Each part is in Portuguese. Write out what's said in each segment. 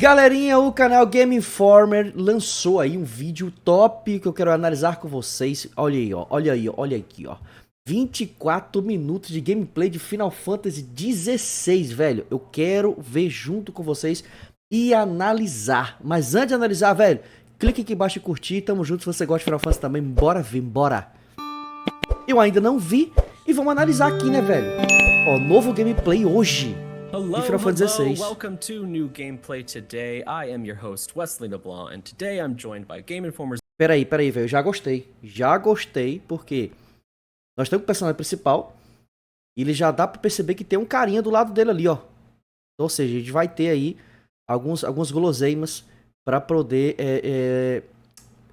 Galerinha, o canal Game Informer lançou aí um vídeo top que eu quero analisar com vocês. Olha aí, ó, olha aí, olha aqui, ó. 24 minutos de gameplay de Final Fantasy XVI, velho. Eu quero ver junto com vocês e analisar. Mas antes de analisar, velho, clique aqui embaixo e curtir. Tamo junto. Se você gosta de Final Fantasy também, bora ver, bora. Eu ainda não vi e vamos analisar aqui, né, velho? Ó, novo gameplay hoje. Hello, Final Fantasy XVI. welcome to new gameplay today. I am your host, Wesley LeBlanc, and today I'm joined by Game Informer's... Peraí, velho, já gostei, porque nós temos o personagem principal e ele já dá pra perceber que tem um carinha do lado dele ali, ó. Ou seja, a gente vai ter aí algumas guloseimas pra poder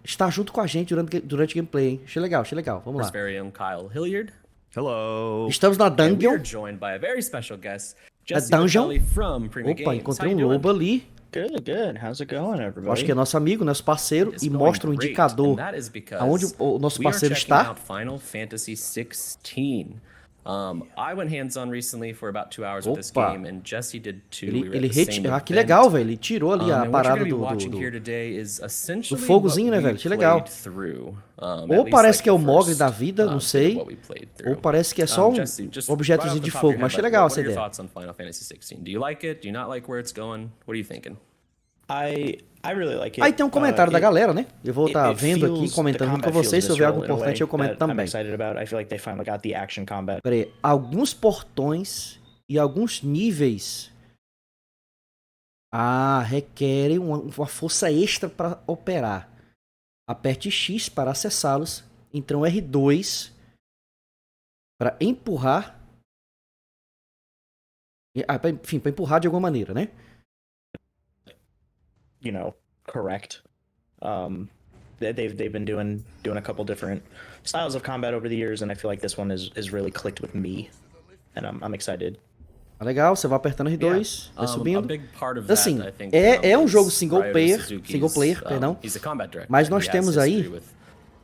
estar junto com a gente durante o gameplay, hein? Achei legal, vamos lá. very own Kyle Hilliard. Hello. Estamos na And we are dungeon. joined by a very special guest, A Jesse dungeon. Baselli from Prima Opa, Games. encontrei How um you doing? lobo ali. Good. How's it going, everybody? Acho que é nosso amigo, nosso parceiro, It's e going mostra um great, indicador and that is because aonde o nosso we are parceiro checking está. out Final Fantasy XVI. I went hands-on recently for about 2 hours with this Opa. game, and Jesse did too. Ele, We were ele at the same ah, que event. legal, velho. Ele tirou ali a And what parada you're gonna be watching here do... today is essentially fogozinho, what né, we velho? Que legal. played through. At Ou least, parece like, que é o the Mogli first, da vida, não sei. what we played Ou through. parece que é só Jesse, just objetozinho right off de the top of fogo. your Mas achei head, legal what essa are your ideia. thoughts on Final Fantasy XVI? Do you like it? Do you not like where it's going? What are you thinking? I really like it. Aí tem um comentário da galera, né? Eu vou estar it vendo aqui, feels- comentando the junto com combat vocês. Se feels houver algo visceral in a importante, eu way comento that I'm também. excited about. I feel like they finally got the action combat. Pera aí. Alguns portões e alguns níveis requerem uma força extra para operar. Aperte X para acessá-los. Então R2 para empurrar. Enfim, para empurrar de alguma maneira, né? You know, correct. They've been doing a couple different styles of combat over the years, and I feel like this one is really clicked with me, and I'm excited. Tá legal, você vai apertando R2, vai A subindo. big part of that, Assim, I think, é um is jogo single Ryo player, Suzuki's, perdão. he's a combat director. Mas nós He has temos aí history with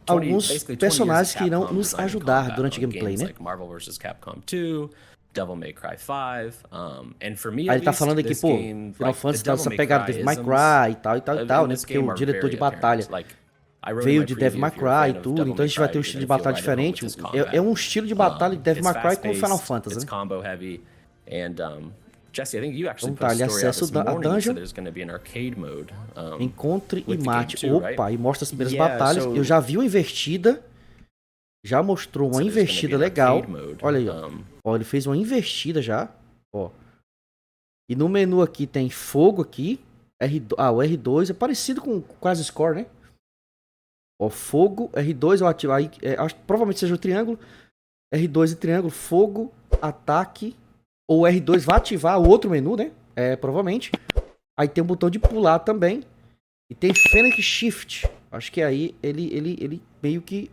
alguns basically 20 personagens years que of irão Capcom nos designing ajudar combat durante o on gameplay, games né? like Marvel vs. Capcom 2, Devil May Cry 5, and for me, Aí at ele tá least, falando aqui, this pô, game, Final like, Fantasy the tá Devil essa May pegada de Cry Devil May isms, Cry e tal, in né? this Porque game o are diretor very de batalha apparent. Like, I wrote in veio my de preview, Devil May if you're a Cry fan e of tudo, Devil então a May gente vai ter um Cry, estilo you're de gonna feel batalha right at home with diferente. this combat. É um estilo de batalha de Devil May Cry com Final It's Fantasy, It's né? combo heavy, and Jesse, I think you actually Então put tá, a ele story out acessa this a morning, dungeon. so there's going to be an arcade mode. Encontre e with the mate. game too, Opa, right? e mostra as primeiras Yeah, batalhas. so- Eu já vi uma invertida. Já mostrou uma So there's gonna investida be an legal. arcade mode. Olha aí, ó. Ó, ele fez uma investida já. Ó. E no menu aqui tem fogo aqui. O R2 é parecido com quase score, né? Ó, fogo, R2 eu ativo. Aí, acho que provavelmente seja o triângulo. R2 e triângulo, fogo, ataque. Ou R2 vai ativar o outro menu, né? Provavelmente. Aí tem um botão de pular também. E tem Fennec Shift. Acho que aí ele meio que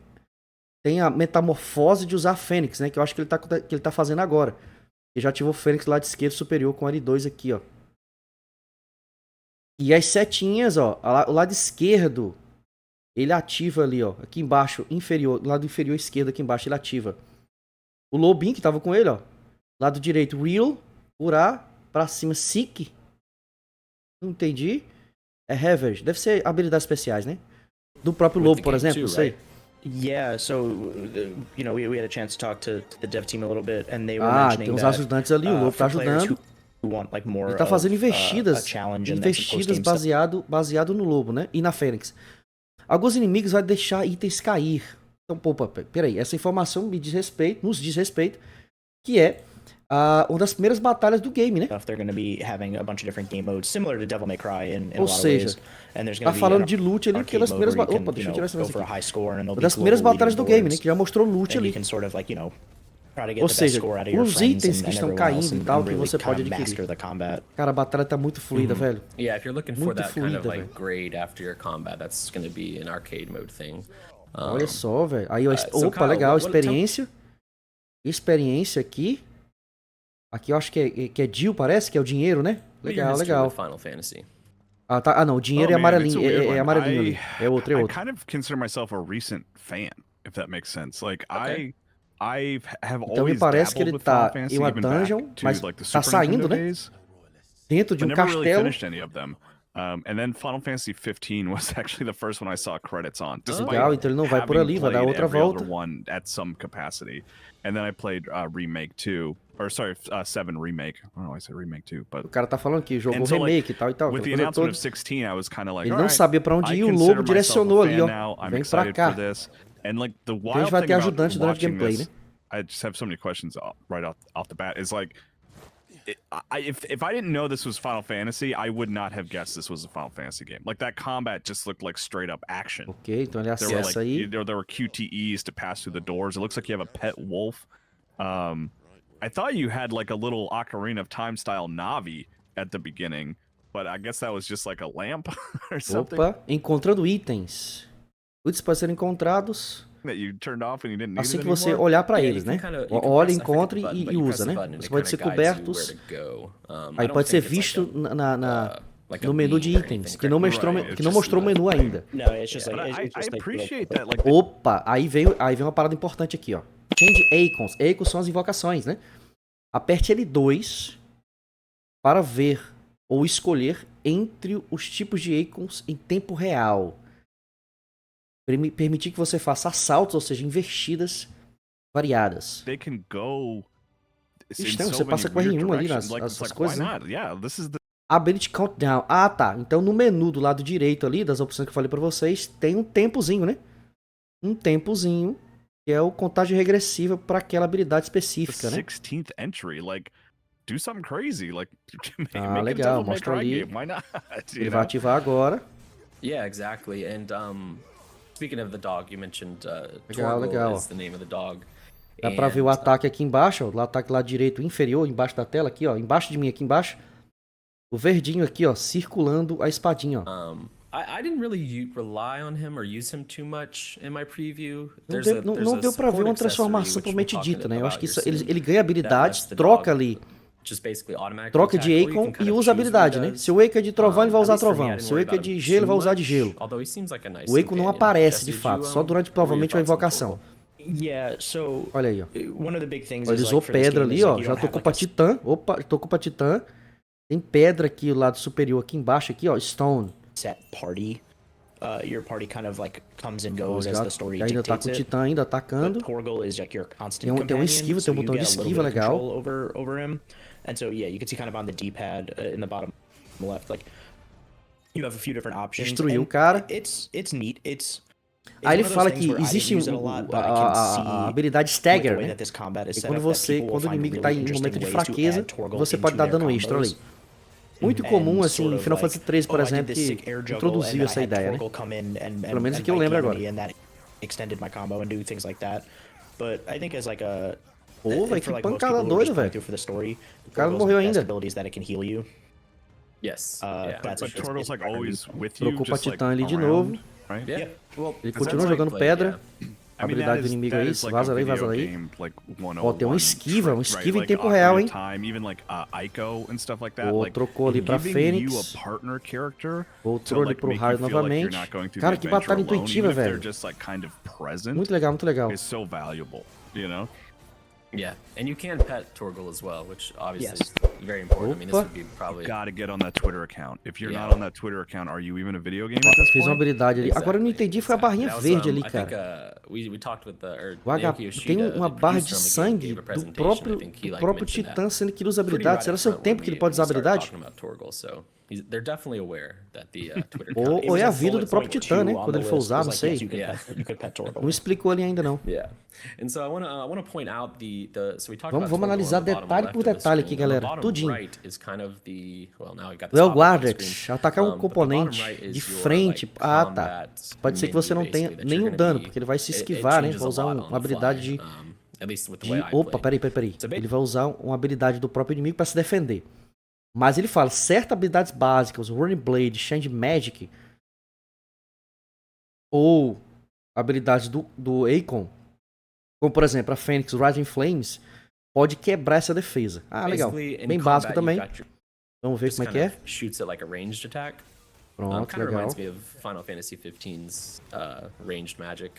tem a metamorfose de usar Fênix, né? Que eu acho que ele tá fazendo agora. Ele já ativou o Fênix do lado esquerdo superior com L2 aqui, ó. E as setinhas, ó. O lado esquerdo, ele ativa ali, ó. Aqui embaixo, inferior, lado inferior esquerdo aqui embaixo, ele ativa. O lobinho que tava com ele, ó. Lado direito, Real. Curar. Pra cima, Seek. Não entendi. Ravage. Deve ser habilidades especiais, né? Do próprio lobo, por exemplo, não sei. Yeah, so you know, we had a chance to talk to the dev team a little bit, and they were Tem mentioning uns that ajudantes ali, o lobo tá for players ajudando. who want like more Ele tá fazendo of, investidas, a challenge and some investidas post-game stuff. baseado no lobo, né? E na Fênix. Alguns inimigos vão deixar itens cair. Então, pô, peraí, essa informação nos diz respeito, que é uma das primeiras batalhas do game, né? They're going to be having a bunch of different game modes similar to Devil May Cry in a Ou lot of seja, ways. And there's tá going to be falando an de loot ali, que é arcade das mode primeiras where you can, Opa, deixa eu tirar essa go coisa for a aqui. high score and there'll Uma be das primeiras global batalhas do game, né? leaderboards, Que já mostrou loot and ali. you can sort of like, you know, try to get Ou the best seja, score out of your os friends itens and que estão everyone else caindo e and tal, que really você pode kind of adquirir. master the combat. Cara, a batalha tá muito fluida, velho. Yeah, if you're looking for Muito that kind of fluida, like velho. grade after your combat, that's going to be an arcade mode thing. Olha só, velho. Aí, ó, so opa, Kyle, legal, what- experiência. Experiência aqui. Aqui eu acho que é Jill, parece, que é o dinheiro, né? What are your Legal, history legal. with Final Fantasy? Tá, não, o dinheiro Oh, é man, amarelinho, it's a weird é one. amarelinho ali. É outro. I kind of consider myself a recent fan, if that makes sense. Like Okay. I have Então me always parece que dabbled ele with Final tá Fantasy, em uma even back dungeon, to mas like the tá Super saindo, Nintendo né? days, Dentro de but um never really castelo. finished any of them. And then Final Fantasy 15 was actually the first one I saw credits on. Despite Legal, então ele não vai por having ali, vai dar played outra every other volta. one at some capacity. And then I played Remake 2, or sorry, 7 Remake. I don't know why I said Remake 2, but O cara tá falando que jogou And so, like, remake e tal e tal. with the aquela coisa announcement toda. of 16, I was kind of like, Ele all não right, sabia pra onde I ir, o consider Lobo myself direcionou a ali, fan ó. now. I'm Vem pra excited cá. for this. And like the a gente wild vai thing ter about ajudante durante watching gameplay, this, né? I just have so many questions right off the bat. Is like, if I didn't know this was Final Fantasy, I would not have guessed this was a Final Fantasy game. Like that combat just looked like straight up action. Ok, então ele There were acessa like aí. there were QTEs to pass through the doors. It looks like you have a pet wolf. I thought you had like a little Ocarina of Time style Navi at the beginning, but I guess that was just like a lamp or something Opa, encontrando itens. Itens podem ser encontrados that you turned off and you didn't need assim it que você anymore. olhar pra Yeah, eles, you can né? kinda- you can Olha, press- I forget the encontre button, e but you press usa, the né? button and Você it pode kinda ser guides you cobertos. where to go. I Aí don't pode ser think it's like visto like a no menu de beam or itens, anything, que não correct? mostrou, Right, que não it's mostrou o just menu ainda. No, it's just But like I it's just like appreciate that like Opa, aí vem uma parada importante aqui, ó. Change Eikons. Eikons são as invocações, né? Aperte L2 para ver ou escolher entre os tipos de Eikons em tempo real. Permitir que você faça assaltos, ou seja, investidas variadas. they can go Ixi, in tem, so você many passa com R1 weird ali directions. nas It's like, coisas, why né? not? Yeah, this is the Ability Countdown. Ah, tá. Então no menu do lado direito ali, das opções que eu falei pra vocês, tem um tempozinho, né? Um tempozinho, que é o contagem regressiva para aquela habilidade específica, né? 16th entry. Like, do something crazy. Like, make Ah, a legal. Devil May Mostra Cry ali. game. Why not? You Ele know? vai ativar agora. Yeah, exactly. And speaking of the dog, you mentioned Legal, Torgal legal. is the name of the dog. Dá pra ver o And, ataque aqui embaixo, ó. O ataque lá direito inferior, embaixo da tela aqui, ó. Embaixo de mim aqui embaixo. O verdinho aqui, ó, circulando a espadinha, ó. I didn't really rely on him or use him too much in my preview. Não deu pra ver uma transformação propriamente dita, né? Eu acho que isso, ele ganha habilidades, that lets the troca dog ali, just basically automatically troca de attack, or you Eikon can kind e of usa a choose what he habilidade, né? does. Se o Eikon é de trovão, ele vai At usar least for me, I trovão. didn't Se o worry Eikon é about de him gelo, ele vai too usar de much, gelo. although he seems like a nice O Eikon não companion. aparece Jesse, de did fato, you, só durante what were provavelmente your uma thoughts on invocação. yeah. So Olha aí, ó. one of the big things Ó, is ele usou like for this pedra game ali, is ó. like you Já don't tocou have pra like a Titã. Opa, tocou pra Titã. Tem pedra aqui, o lado superior aqui embaixo, aqui, ó. Stone. set party. Your party kind of like comes and Ó, goes as já, the story ainda tá dictates com o it. Titã ainda But atacando. Torgal is like your constant Tem um companion, esquiva, so tem um you botão de get a little esquiva bit of legal. control over him. And so yeah, you can see kind of on the D-pad in the bottom left, like you have a few different options. Destruiu o and cara. It's neat. It's Aí ele one of those fala things que where I didn't existe use it a lot, but I can see a habilidade with Stagger, the way né? that this combat is E set quando up, that você, people will quando o find inimigo really tá em um interesting momento de ways to fraqueza, add Torgal você pode into dar their dano extra ali. combos. Muito And comum, sort assim, of Final like, Fantasy 3, por oh, I did exemplo, this que sick air juggle, introduziu and essa I had ideia, né? Torgal come in and Pelo menos and aqui eu bite lembro the agora. enemy, and that extended my combo and do things like that. But I think as like a Pô, velho, que for like most pancada people who are doida, just going velho. through for the story, O cara não Torgal's morreu best ainda. ability is that it can heal you. Yes. That's But it's Torgal's like basically always with you, Trocou pra just like Titã ali de around, novo. right? Yeah. Well, Ele that's continua like jogando play, pedra. yeah. I mean, Habilidade that do is, inimigo that aí, is like vaza a daí, video vaza daí. game, like Ó, tem um 101 esquiva, trick, right? em Like tempo Ocarina real, of hein? Time, even like Ico and stuff like that. Pô, Like trocou ali pra giving you a Fênix. partner character Voltou to ali like pro make raio you feel like you're novamente. not going through Cara, the que adventure batalha alone, intuitiva, even if they're velho. just like kind of present, Muito legal, muito legal. is so valuable, you know? Yeah, and you can pet Torgal as well, which obviously Yes. is very important. I mean, this Opa. would be probably Gotta get on that Twitter account. If you're Yeah. not on that Twitter account, are you even a video game at this Fez uma point? habilidade ali. Agora eu não entendi, foi a barrinha That was, verde ali, I think, cara. we talked with the O H... Naoki Tem Yoshida, uma the barra producer de on the game, sangue gave a do presentation. I próprio, think he, do like, próprio mentioned that Titã, sendo que ele usa pretty habilidades. right Será up seu front tempo when que ele we pode usar started habilidade? talking about Torgal, so they're definitely aware that the Twitter Ou, account ou é a a vida bullet do próprio point Titã, two né? on Quando the ele for list usar, was não like, yes, sei. you could pet Torgal. Não explicou ali ainda, não. Yeah, and so I want to point out the so we talked Vamos about Torgal analisar on the bottom detalhe left por of the detalhe aqui, screen. On the galera. bottom Tudinho. right is kind of the well now you got the Well top of the guarded. screen. Atacar um But the bottom componente right is de your, frente. like, Ah, tá. combat Pode ser que você não menu, tenha basically, that nenhum you're gonna dano, be- porque ele vai se it esquivar, né? changes Vai a usar lot on uma the habilidade fly, de... at least with the way I Opa, play. peraí. So ba- Ele vai usar uma habilidade do próprio inimigo pra se defender. Mas ele fala, certas habilidades básicas, Running Blade, Change Magic, ou habilidades do Eikon, como por exemplo a Fênix Rising Flames, pode quebrar essa defesa. Ah, legal. Basically, in Bem combat, básico também. you've got your- Vamos ver just como é que kind é. of shoots it like a ranged attack. Pronto, Kind of legal. reminds me of Final Fantasy 15's ranged magic.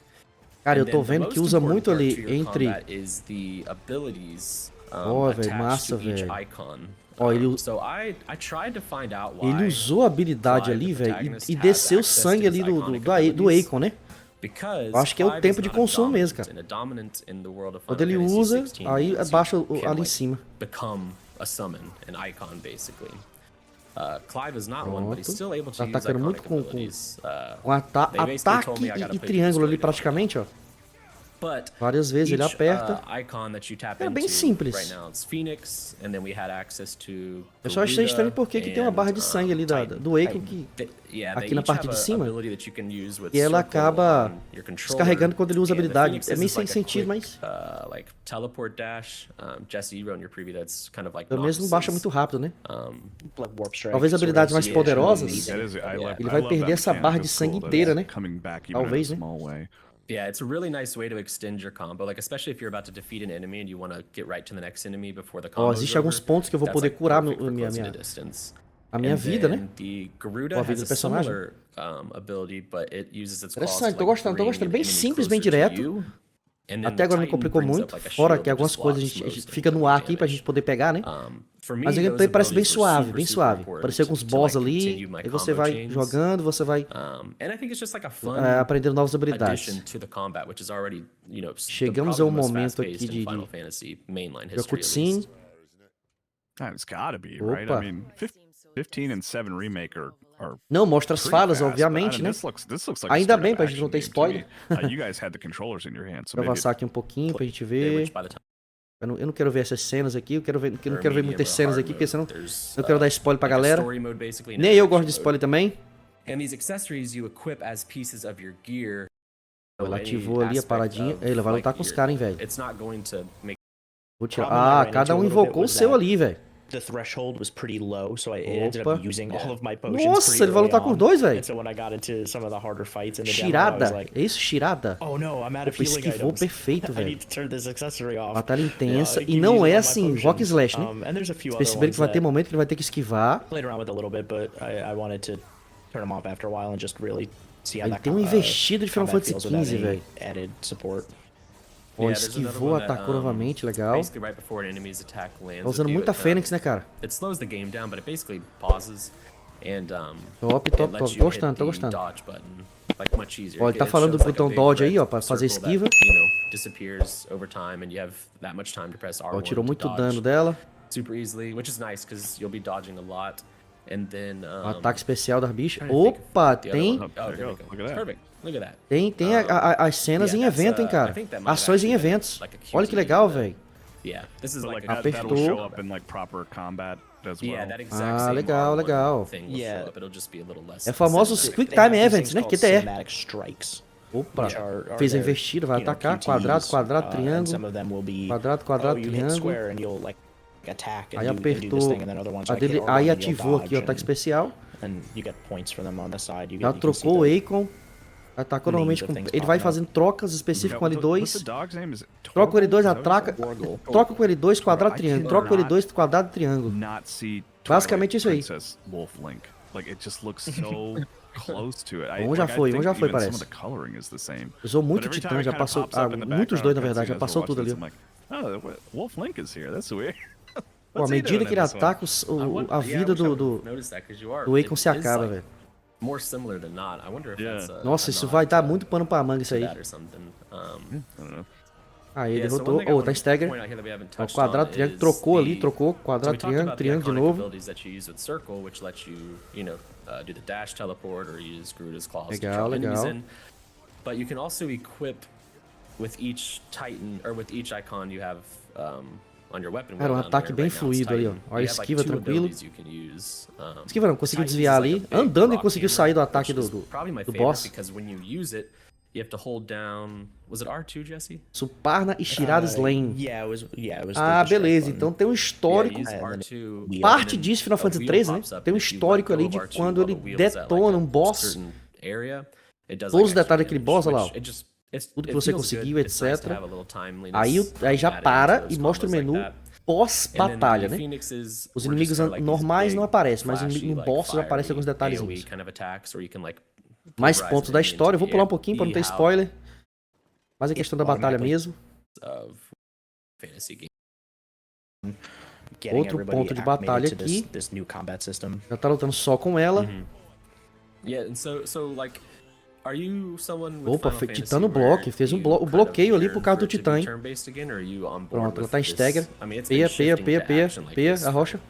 Cara, eu And tô then the vendo most que usa important muito part ali to your entre... combat is the abilities Ó, velho, attached massa, to each velho. icon. Ó, ele usou a habilidade ali, velho, e desceu o sangue ali do Eikon, né? Eu acho que é o tempo de consumo mesmo, cara. Quando ele usa, aí abaixa ali em cima. Pronto. Tá atacando muito com ataque e triângulo ali praticamente, ó. Várias vezes ele aperta. É bem simples. Eu só achei estranho porque que tem uma barra de sangue ali do Eikon aqui na parte de cima. E ela acaba descarregando quando ele usa a habilidade. É meio sem sentido, mas... Pelo menos não baixa muito rápido, né? Talvez habilidades mais poderosas, ele vai perder essa barra de sangue inteira, né? Talvez, né? Yeah, it's a really nice way to extend your combo, like especially if you're about to defeat an enemy and you want to get right to the next enemy before the combo. Existe alguns pontos que eu vou poder curar a minha vida, né? A vida do personagem. Interessante, tô gostando. Bem simples, bem direto. Até agora não complicou muito, fora que algumas coisas a gente fica no ar aqui pra gente poder pegar, né? Mas o gameplay parece bem suave, bem suave. Apareceu alguns boss ali, aí você vai jogando, você vai aprendendo novas habilidades. Chegamos a um momento aqui de cutscene. It's gotta be, right? I mean, 15 and 7 remake are não, mostra as falas, obviamente, né? Ainda bem pra gente não ter spoiler. Vou avançar aqui um pouquinho pra gente ver. Eu não quero ver essas cenas aqui, eu não quero ver muitas cenas aqui, porque senão eu quero dar spoiler pra galera. Nem eu gosto de spoiler também. Ela ativou ali a paradinha. Ele vai lutar com os caras, hein, velho. Vou tirar. Cada um invocou o seu ali, velho. Nossa, ele vai lutar com os dois, velho. Shirada. É isso, Shirada? Opa, esquivou perfeito, velho. Batalha intensa. E não é assim, rock slash, né? Vocês perceberam que vai ter momento que ele vai ter que esquivar. Ele tem um investido de Final Fantasy XV, velho. Ó, esquivou, atacou novamente, legal. Tá usando muita Fênix, né, cara? Top. Tô gostando. Ó, ele tá falando do botão Dodge aí, ó, pra fazer esquiva. Ó, tirou muito dano dela. Ataque especial das bichas. Opa, tem as cenas em evento, hein, cara. Ações em eventos. Olha que legal, velho. Apertou. Legal. É famosos Quick Time Events, né? QTE. Opa, fez a investida, vai atacar. Quadrado, triângulo. Quadrado, triângulo. Aí apertou, aí ativou aqui o ataque especial. Já trocou o Eikon. Atacou normalmente com... Ele vai fazendo trocas específicas com o L2. Troca o L2, atraca. Troca com o L2, quadrado, triângulo. Troca com o L2, quadrado, triângulo. Basicamente isso aí. Um já foi, parece. Usou muito Titã, já passou... muitos dois, na verdade, já passou tudo ali. Pô, à medida que ele ataca, a vida do Eikon se acaba, velho. Nossa, isso vai dar muito pano pra manga, isso aí. Aí ele derrotou. Oh, tá stagger. Ó, quadrado, triângulo, trocou ali, trocou. Quadrado, triângulo de novo. Legal. But you can also equip with each Titan or with each icon you have Cara, um ataque bem fluido ali, ó. Olha, esquiva tranquilo. Esquiva não, conseguiu desviar ali. Andando e conseguiu sair do ataque do boss. Suparna e Shirada Slain. Ah, beleza. Então tem um histórico. Parte disso, Final Fantasy XIII, né? Tem um histórico ali de quando ele detona um boss. Todos os detalhes daquele boss, olha lá, ó. Tudo que você conseguiu, etc. Aí já para e mostra o menu pós-batalha, né? Os inimigos normais não aparecem, mas no boss já aparecem alguns detalhezinhos. Mais pontos da história. Eu vou pular um pouquinho para não ter spoiler. Mas é questão da batalha mesmo. getting Outro everybody ponto de batalha acclimated to this, aqui. this new combat system. Já tá lutando só com ela. Yeah, and so like, are you someone with Opa, Final Fantasy Titã no where bloco. Fez you o kind of bloqueio ali yearn por causa for do it to be Titã, hein? turn-based again, or are you on board Pronto, ela with tá em this? stagger. I mean, it's Peia, been peia, shifting peia, to peia, action like peia, this a for, rocha.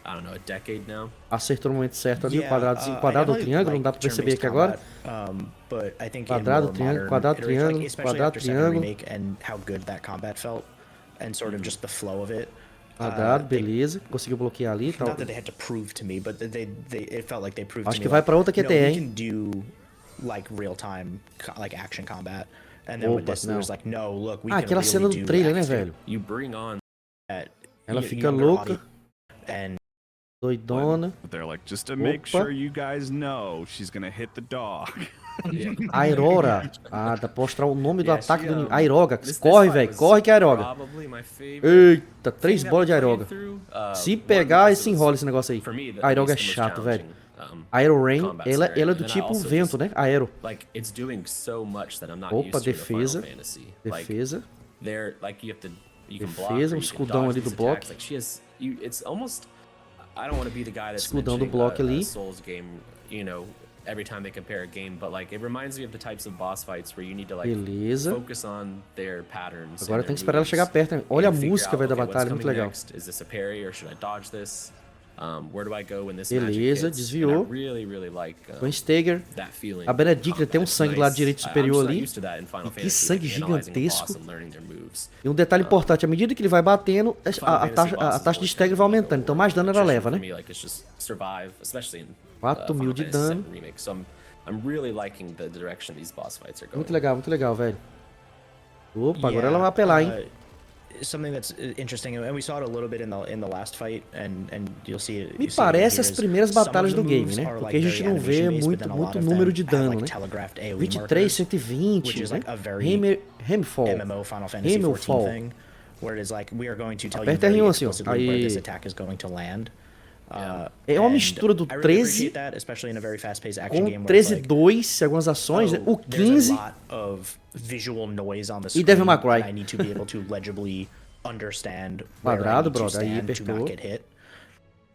I don't know, a decade now. Acertou no momento certo ali, o Yeah, quadradozinho, I quadrado ou definitely triângulo, não like dá pra perceber turn-based aqui agora. combat, but I think in Quadrado, more triângulo, modern quadrado, iterations, triângulo, like, especially quadrado, after second triângulo. remake and how good that combat felt, and sort of just the flow of it. Quadrado, they- beleza. Conseguiu bloquear ali. Tá. Not that they had to prove to me, but it felt like they proved Acho to que me vai like, pra outra no, QTE, we hein? can do like real time like action combat. And then with Opa, this, não. it was like, no, look, we Ah, can aquela really cena do do trailer, né, X velho? You bring on at Ela y- fica younger louca, audience, and doidona. But they're like, just to make Opa. sure you guys know, she's gonna hit the dog. Aurora. Ah, dá pra mostrar o nome do Yeah, ataque she, do inimigo. um, Airoga. this Corre, fight velho. was Corre que é Airoga. probably my favorite Eita, thing 3 that bolas de we played Airoga. through. Se One, pegar, because aí it se was, enrola esse negócio aí. for me, at Airoga é least the most chato, velho. challenging, Aero Rain, combat ela é scenario. do And then I tipo also vento, just, né? Aero. like, it's doing so much that I'm not Opa, used to in a Final defesa. Fantasy. Like, Defesa. there, like, you can block, Defesa, or um you can escudão dodge ali do these bloco. attacks. Like, she has, it's almost, I don't want to be the guy that's Escudão do mentioning bloco ali. a Souls game, you know, every time they compare a game, but like, it reminds me of the types of boss fights where you need to like Beleza. focus on their patterns. Agora and tem que their esperar ela chegar moves, perto, né? Olha a and figure música, out, velho, da okay, what's batalha, muito coming legal. next? Is this a parry or should I dodge this? Where do I go when this Beleza, magic hits? And desviou. I really like Twin Stagger. that feeling. A Benedicta tem um sangue lá direito superior ali. E que sangue gigantesco. E um Ah. detalhe importante, à medida que ele vai batendo, a taxa de stagger vai aumentando. Então mais dano ela leva, né? 4.000 de dano. Muito legal, muito legal, velho. Opa, agora ela vai apelar, hein? Something that's interesting, and we saw it a little bit in the last fight, and you'll see it. Me parece as primeiras batalhas do game, né? Porque a gente não vê muito número de dano, né? 23, 120, né? Hammerfall. MMO Final Fantasy 14 thing, where it is like we are going to tell you Aperta very R1 assim, ó. explicitly where this Aí. attack is going to land. É uma And mistura do I really 13 appreciate that, especially in a very fast-paced action game com where it's 13 like, 2, algumas ações, né? O there's 15 a lot of visual noise on the e screen, Devil May Cry. and I need to be able to legibly understand Quadrado, where I need to brother, aí stand to apertou. not get hit.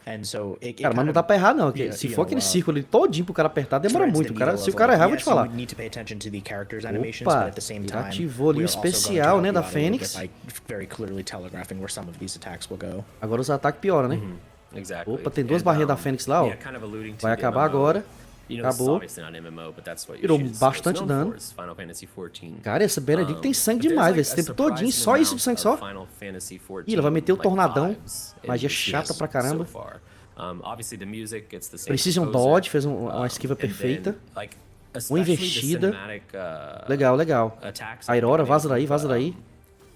And so it Cara, mas kind não of dá pra errar, não. you Se know, for aquele círculo ali todinho pro cara apertar, demora threads muito. the O cara, needle se o of, cara like, errar, eu vou te yes, you falar. would need to pay attention to the characters' animations, Opa, but at the same ele time, ativou ali we o are also going to especial, help né, you da out a little bit Fênix. by very clearly telegraphing where some of these attacks will go. Agora os ataques pioram, né? Exactly. Opa, tem duas And, barreiras da Fênix lá, ó. yeah, kind of alluding to Vai the acabar MMO. agora. You know, this is Acabou. obviously not MMO, but that's what Tirou Yoshi is bastante known dano. for, is Final Fantasy 14. Cara, essa Benedict tem sangue But there's, demais, like, velho. Esse a tempo todinho, surprising só isso de sangue amount só. of Final Fantasy 14, Ih, ela vai meter o like, tornadão. vibes in Magia this chata PS pra caramba. so far. Obviously the music, it's the same Precision composer, Dodge, fez uma esquiva and then, perfeita. like, Uma especially the investida. cinematic, Legal, legal. attacks, Aurora, I think vaza they daí, vaza daí.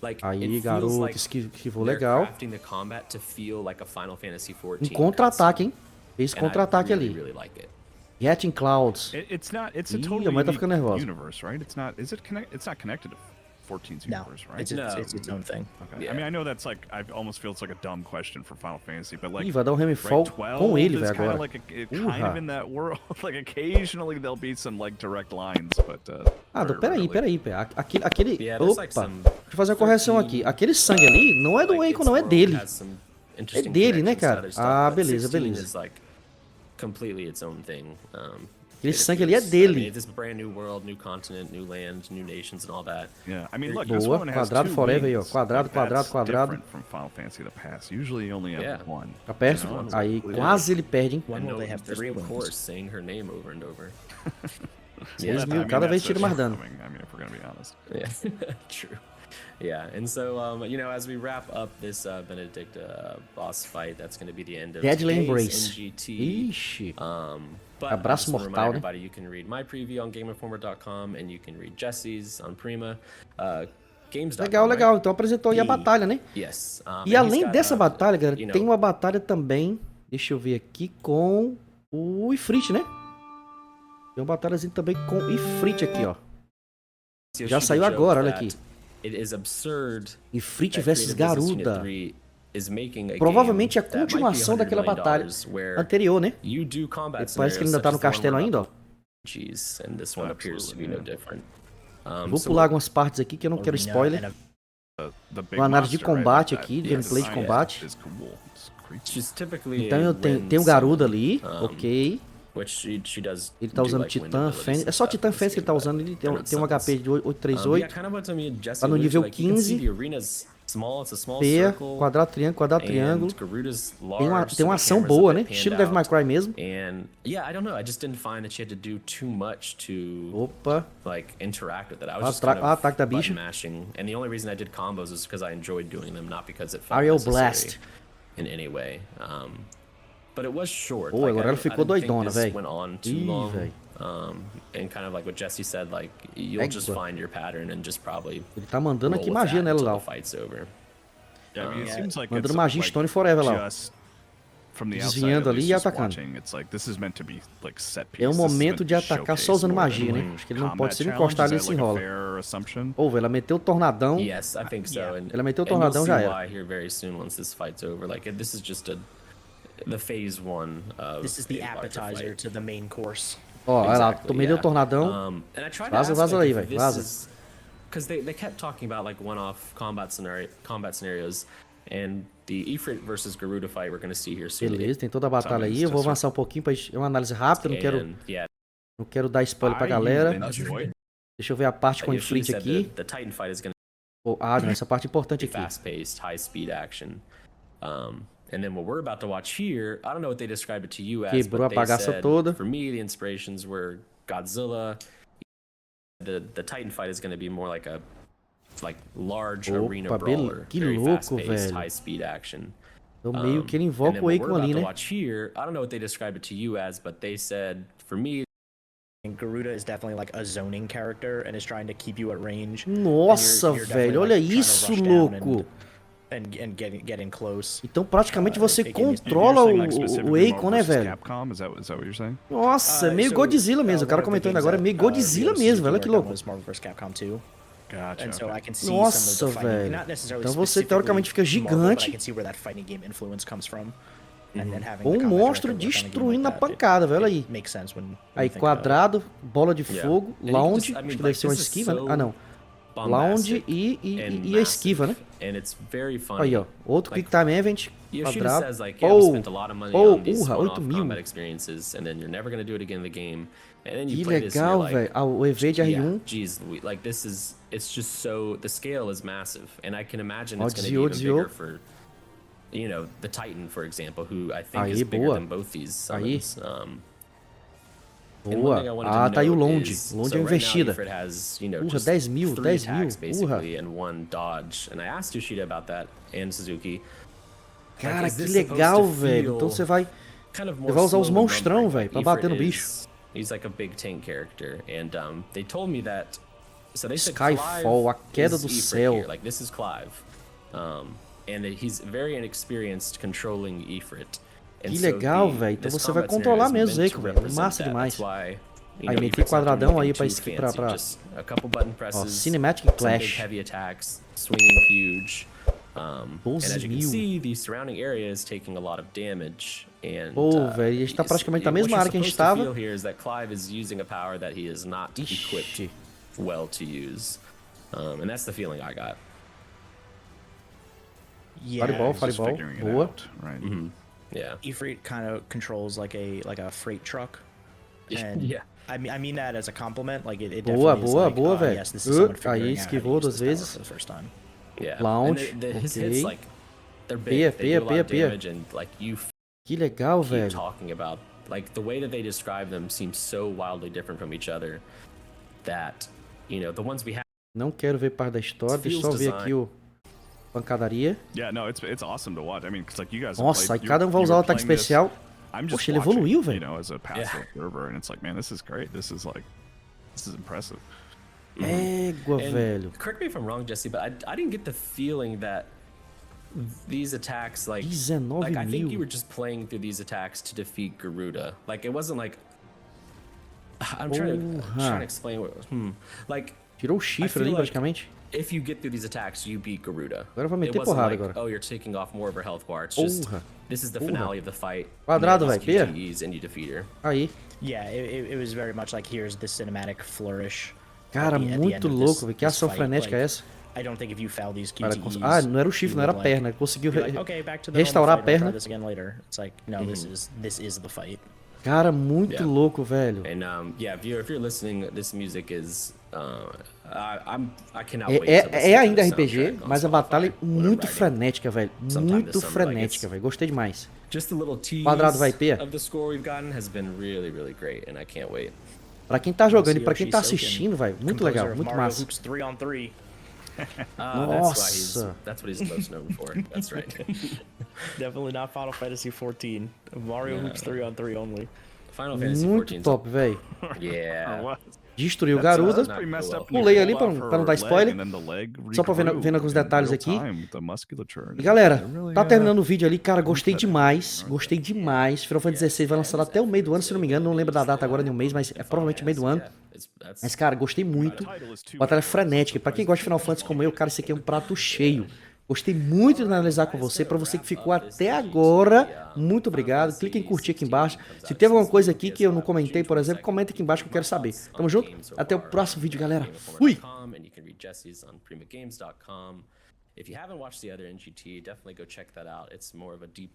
like, Aí, it feels garoto, like esquivou they're legal. crafting the combat to feel like a Final Fantasy 14 Um contra-ataque, hein? Fez cutscene, and I contra-ataque really, ali. really like it. Getting Clouds. It's not. It's a Ih, totally a mãe tá unique ficando nervosa. universe, right? It's not. Is it connect? It's not connected to 14's No, universe, right? it's its own thing. Okay. Yeah. I mean, I know that's like. I almost feel it's like a dumb question for Final Fantasy, but like. Ih, vai dar um Right, Hammerfall 12 com ele, is velho, kind agora. of like kind Urra. of in that world. Like occasionally there'll be some like direct lines, but. Ah, very peraí, rarely. peraí. Aquele. Yeah, there's Opa, like some deixa eu fazer uma correção 13, aquele aquele sangue ali não é do like, Eikon, its não, é world dele. has some interesting dele, né, connections to cara? other stuff, Ah, but beleza, 16 beleza. is, like, completely its own thing. Aquele It sangue ali é feels- I mean, dele. it's this brand new world, new continent, new land, new nations, and all that. Yeah, I mean, look, this Boa, one has quadrado two forever aí, ó. wings. Quadrado, Like, quadrado, that's quadrado. different from Final Fantasy of the past. Usually you only have Yeah. one. Tá perto? You know? Aí Yeah. quase ele perde, hein? When And will they have there's 3 no wings? chorus saying her name over and over. Eles I mil, mean, cada vez that's tira the mais dano. shortcoming, I mean, if we're gonna be honest. Yeah, true. Yeah, and so you know, as we wrap up this Benedict boss fight, that's going to be the end of Deadly today's Embrace. NGT. Ixi. But Abraço I just wanna mortal, né? remind everybody, you can read my preview on GameInformer.com, and you can read Jesse's on Prima. Games.com, Legal, right? legal. Então apresentou aí a E- batalha, né? Yes. E and he's além got, dessa batalha, galera, you know, tem uma batalha também. Deixa eu ver aqui com o Ifrit, né? Tem uma batalhazinha também com o Ifrit aqui, ó. Já Yoshida saiu joked agora, olha that aqui. It is absurd Ifrit that versus Creative Business Unit Garuda. 3 is making a Provavelmente a game that might be continuação $100 daquela million batalha where anterior, né? you do combat Parece que ele ainda tá no castelo ainda, ó. Cheese, and this one appears to be no Absolutely, different. Vou So pular algumas partes aqui que eu não quero Arena spoiler. and a the big Uma análise de monster, right? combate Like aqui, that gameplay de design combate. is cool. It's creepy. She's typically Então a eu tenho wind um Garuda summoner, ali, ok. which she does Ele tá do, usando like, wind Titã, abilities Fênix. and É só stuff Titã in this Fênix que ele tá game, but usando, ele they're not tem um summons. HP de Yeah, 838. kind of what me and Jesse Tá no alluded nível to, like, you can see 15. the arena's small, it's a small P, circle, quadrado, triângulo. and Garuda's Tem large, uma so the ação camera's a boa, bit né? panned Estilo Devil May out. Cry mesmo. And yeah, I don't know, I just didn't find that she had to do too much to Opa. like interact with it. I was just kind of Ataque da bicha. button mashing, and the only reason I did combos is because I enjoyed doing them, not because it felt Ariel necessary Blast. in any way. But it was short. Pô, agora ela ficou doidona, velho. velho. Went on too Ih, long. velho. And kind of like what Jesse said, like you'll just Égua. find your pattern and just probably Ele tá mandando roll aqui with magia that nela until lá. the fight's over. Yeah, I mean, it seems like Mandando it's magia like Stone Forever lá, ó. just from the outside, Desviando at ali least e just atacando. watching, it's like this is meant to be like set piece. É o This is meant momento to de atacar só showcase usando more magia, than né? Acho que ele não combat pode se ele challenge. encostar ali, Is ele that se like a enrola. fair assumption? Pô, velho, ela meteu o tornadão. Yes, I think so. And, Ela meteu o and you'll tornadão, see já era. why here very soon once this fight's over. Like this is just the phase 1 of This is the a larger appetizer fight. to the main course. Ó, olha lá, Exactly, meteu o yeah. tornadão. And I tried Vaza, to ask vaza like, aí, if velho, this vaza. is because they kept talking about like one-off combat scenarios, and the Ifrit versus Garuda fight we're going to see here soon. Beleza, tem toda a batalha aí. Eu vou avançar um pouquinho pra uma análise rápida. And, yeah, Não quero dar spoiler pra galera. Enjoy. Deixa eu ver a parte com o Yoshida Ifrit said aqui. the Titan fight is going Oh, ah, não, essa parte importante to be aqui. fast-paced, high-speed action. And then what we're about to watch here, I don't know what they described it to you as, Quebrou a but they bagaça said, toda. for me, the inspirations were Godzilla. The Titan fight is going to be more like a large arena Opa, brawler, que very louco, fast-paced, velho. high-speed action. Então meio que ele And invoca then o what Eikon we're about ali, to né? watch here, I don't know what they described it to you as, but they said, for me, And Garuda is definitely like a zoning character and is trying to keep you at range. Nossa, And you're definitely, velho, olha like, trying to isso, rush down louco. And getting close. Então praticamente você Taking these- controla You're saying, like, o specifically Eikon, Marvel né, versus velho? Capcom? Is that what you're saying? Nossa, é meio Godzilla mesmo. O cara comentou ainda agora, é meio Godzilla mesmo, velho. Olha que louco. Marvel vs. Capcom 2. Gotcha. And so okay. I can see Nossa, some of the fighting, velho. not necessarily Então você specifically teoricamente fica Marvel, but gigante. I can see where that fighting game influence comes from. And then having Ou the um combat monstro director work on a game destruindo na like that, pancada, velho, it aí. makes sense when Aí you think about it. quadrado, bola de Yeah. fogo, And you can lounge, just- I mean, acho que like, deve ser uma this is esquiva, né? so Ah, não. Lounge bombastic e and a esquiva, né? massive, and it's very funny. Aí, ó. Outro Like, Quick Time Event, Yoshida quadrado. says like, yeah, we Oh, spent a lot of money oh, on these urra, one-off 8.000. combat experiences, and then you're never gonna do it again in the game. And then you Que play this and you're legal, like, velho. Ah, o EV de yeah, R1. geez, like this is, it's just so, the scale is massive, and I can imagine Ó, it's gonna be desviou, even desviou. bigger for, you know, the Titan, for example, who I think Aí, is bigger boa. than both these Aí. summons. And one thing I Boa. wanted to Ah, tá aí o note longe. is, Longe so é right now investida. Ifrit has, you know, Urra, just 10.000, 3 10.000, attacks urra. basically and 1 dodge. And I asked Yoshida about that and Suzuki. Cara, is que this supposed legal, to velho. feel Então você vai... kind of Você more vai usar os slow and monstrão, lumbering? velho, pra Ifrit bater no is- bicho. He's like a big tank character, and they told me that. So they said Skyfall, Clive a queda is do Ifrit céu. here. Like this is Clive, and he's very inexperienced controlling Ifrit. And Que so legal, velho. Então this você vai combat controlar scenario mesmo is o meant Eikon, to velho. represent Massa that. demais. That's why, you Aí know, meti Ifrit's not doing quadradão aí anything pra too esqui- fancy, pra- just a couple button Ó, presses, Cinematic some big Clash. heavy attacks, swinging huge. And as you can 12.000. see, the surrounding area is taking a lot of damage. And Pô, velho, a gente tá praticamente na what mesma you're área que a gente supposed to tava. feel here is that Clive is using a power that he is not equipped Ixi. well to use. And that's the feeling I got. Yeah, Fireball, He's just Fireball. figuring it Boa. out, right? Yeah. Ifrit kind of controls like a freight truck. And Yeah. I mean that as a compliment. Like it Boa, definitely is boa, like, boa, ah, velho. yes, this is someone figuring Aí out how to esquivou use duas this power vezes. for the first time. Yeah. Lounge, And his okay. hits, like, they're big. Pia, they do a lot pia, of pia. damage, and like you Que legal, keep velho. talking about, like the way that they describe them seems so wildly different from each other that, you know, the ones we have. Não quero ver parte da história. Deixa eu só ver aqui o pancadaria. Yeah, no, it's awesome to watch. I mean, because like you guys. have Nossa, aí played- cada um vai you usar o were ataque playing this, especial. I'm just Poxa, ele watching, evoluiu, you velho. know, as a passive observer, and it's like, man, this is great. This is impressive. Égua, And velho. correct me if I'm wrong, Jesse, but I didn't get the feeling that these attacks, like I think 19.000. you were just playing through these attacks to defeat Garuda. Like it wasn't like I'm trying to explain what. Like Tirou o chifre ali, feel like- praticamente. if you get through these attacks, you beat Garuda. Agora eu vou It meter wasn't porrada like, agora. oh, you're taking off more of her health bar. It's just Porra. this is the Porra. finale of the fight. Quadrado, you have these velho, QTEs and you defeat her. Aí. Yeah, it was very much like here's the cinematic flourish. Cara, at the end muito of louco, velho. Que this ação fight. frenética é Like, essa? I don't think if you foul these Cara, QTEs, ah, não era o chifre, you não era a would, like, perna. Ele conseguiu be like, okay, back to the restaurar a normal fight, we'll try perna. this again later. It's like, no, this is the fight. Cara, muito Yeah. louco, velho. And yeah, if you're listening, this music is I cannot wait. to É listen to ainda the RPG, soundtrack on mas a Spotify batalha é when I'm muito riding. frenética, velho. Sometime Muito this summer, like, frenética, velho. Gostei demais. Just the little tease Quadrado vai ter? of the score we've gotten has been really, really great, and I can't wait. Pra quem tá jogando e pra Yoshi quem tá Soken, assistindo, velho. Muito composer legal, of muito Mario massa. Hoops 3-on-3. Nossa. That's what he's most known for. That's right. Definitely not Final Fantasy 14. Mario Yeah. Hoops 3-on-3 only. Final Fantasy Muito 14. top, velho. Yeah. Destruiu o That's Garuda. pretty messed up. Pulei You ali pull pra off não her dar leg, spoiler. and then the leg Só pra ver regrew alguns in detalhes real aqui. time with the musculature. E galera, They're really, tá terminando o vídeo ali, cara, gostei demais, gostei demais. Final Fantasy XVI vai lançar até o meio do ano, se não me engano, não lembro da data agora de um mês, mas é provavelmente o meio do ano. Mas, cara, gostei muito. Batalha frenética. Pra quem gosta de Final Fantasy como eu, cara, esse aqui é um prato cheio. Gostei muito de analisar com você. Pra você que ficou até agora, muito obrigado. Clique em curtir aqui embaixo. Se teve alguma coisa aqui que eu não comentei, por exemplo, comenta aqui embaixo que eu quero saber. Tamo junto? Até o próximo vídeo, galera. Fui! If you haven't watched the other NGT, definitely go check that out. It's more of a deep